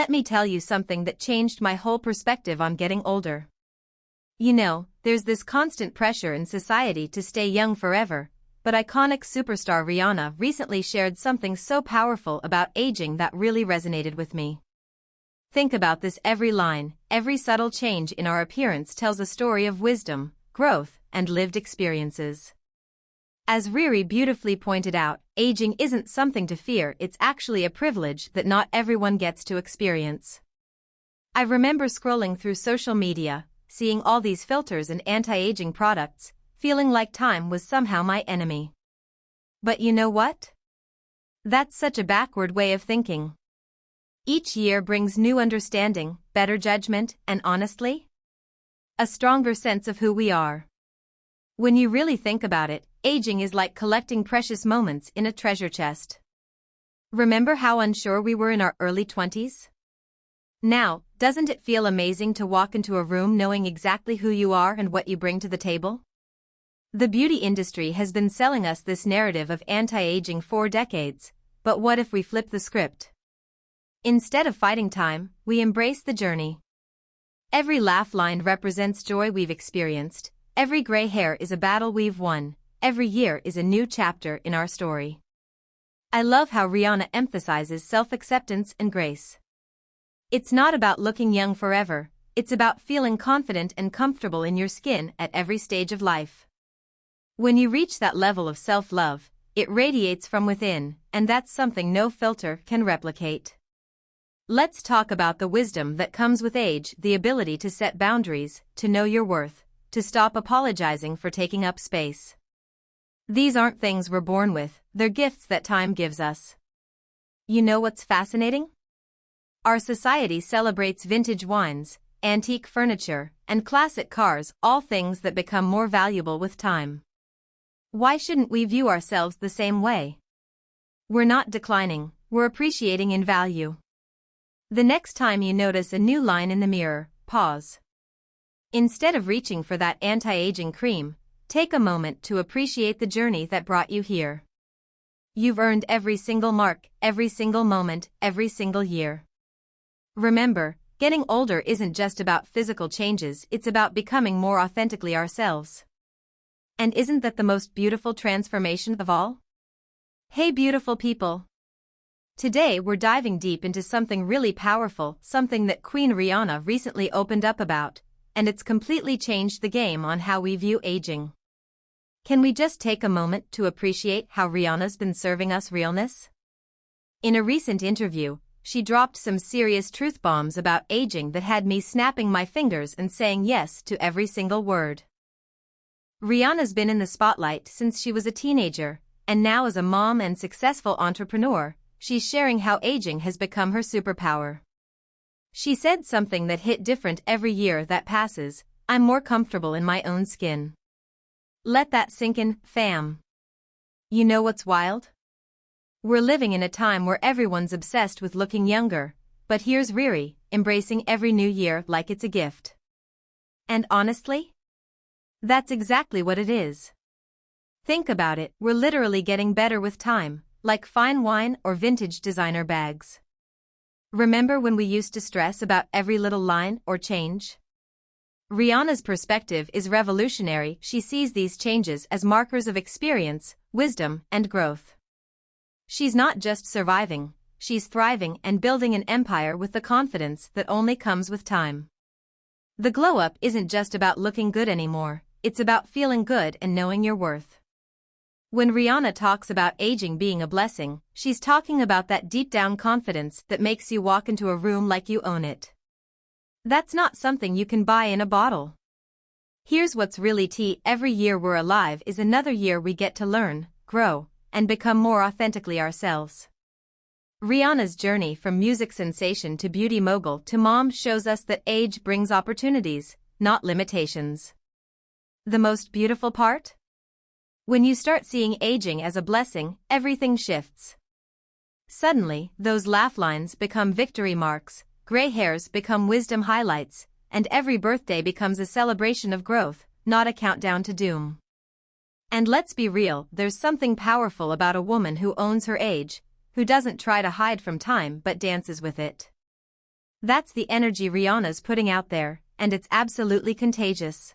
Let me tell you something that changed my whole perspective on getting older. You know, there's this constant pressure in society to stay young forever, but iconic superstar Rihanna recently shared something so powerful about aging that really resonated with me. Think about this: every line, every subtle change in our appearance tells a story of wisdom, growth, and lived experiences. As Riri beautifully pointed out, aging isn't something to fear, it's actually a privilege that not everyone gets to experience. I remember scrolling through social media, seeing all these filters and anti-aging products, feeling like time was somehow my enemy. But you know what? That's such a backward way of thinking. Each year brings new understanding, better judgment, and honestly, a stronger sense of who we are. When you really think about it, aging is like collecting precious moments in a treasure chest. Remember how unsure we were in our early 20s? Now, doesn't it feel amazing to walk into a room knowing exactly who you are and what you bring to the table? The beauty industry has been selling us this narrative of anti-aging for decades, but what if we flip the script? Instead of fighting time, we embrace the journey. Every laugh line represents joy we've experienced, every gray hair is a battle we've won, every year is a new chapter in our story. I love how Rihanna emphasizes self-acceptance and grace. It's not about looking young forever, it's about feeling confident and comfortable in your skin at every stage of life. When you reach that level of self-love, it radiates from within, and that's something no filter can replicate. Let's talk about the wisdom that comes with age: the ability to set boundaries, to know your worth, to stop apologizing for taking up space. These aren't things we're born with, they're gifts that time gives us. You know what's fascinating? Our society celebrates vintage wines, antique furniture, and classic cars, all things that become more valuable with time. Why shouldn't we view ourselves the same way? We're not declining, we're appreciating in value. The next time you notice a new line in the mirror, pause. Instead of reaching for that anti-aging cream, take a moment to appreciate the journey that brought you here. You've earned every single mark, every single moment, every single year. Remember, getting older isn't just about physical changes, it's about becoming more authentically ourselves. And isn't that the most beautiful transformation of all? Hey beautiful people! Today we're diving deep into something really powerful, something that Queen Rihanna recently opened up about, and it's completely changed the game on how we view aging. Can we just take a moment to appreciate how Rihanna's been serving us realness? In a recent interview, she dropped some serious truth bombs about aging that had me snapping my fingers and saying yes to every single word. Rihanna's been in the spotlight since she was a teenager, and now as a mom and successful entrepreneur, she's sharing how aging has become her superpower. She said something that hit different every year that passes: I'm more comfortable in my own skin. Let that sink in, fam. You know what's wild? We're living in a time where everyone's obsessed with looking younger, but here's Riri, embracing every new year like it's a gift. And honestly, that's exactly what it is. Think about it, we're literally getting better with time, like fine wine or vintage designer bags. Remember when we used to stress about every little line or change? Rihanna's perspective is revolutionary. She sees these changes as markers of experience, wisdom, and growth. She's not just surviving, she's thriving and building an empire with the confidence that only comes with time. The glow-up isn't just about looking good anymore, it's about feeling good and knowing your worth. When Rihanna talks about aging being a blessing, she's talking about that deep-down confidence that makes you walk into a room like you own it. That's not something you can buy in a bottle. Here's what's really tea: every year we're alive is another year we get to learn, grow, and become more authentically ourselves. Rihanna's journey from music sensation to beauty mogul to mom shows us that age brings opportunities, not limitations. The most beautiful part? When you start seeing aging as a blessing, everything shifts. Suddenly, those laugh lines become victory marks, gray hairs become wisdom highlights, and every birthday becomes a celebration of growth, not a countdown to doom. And let's be real, there's something powerful about a woman who owns her age, who doesn't try to hide from time but dances with it. That's the energy Rihanna's putting out there, and it's absolutely contagious.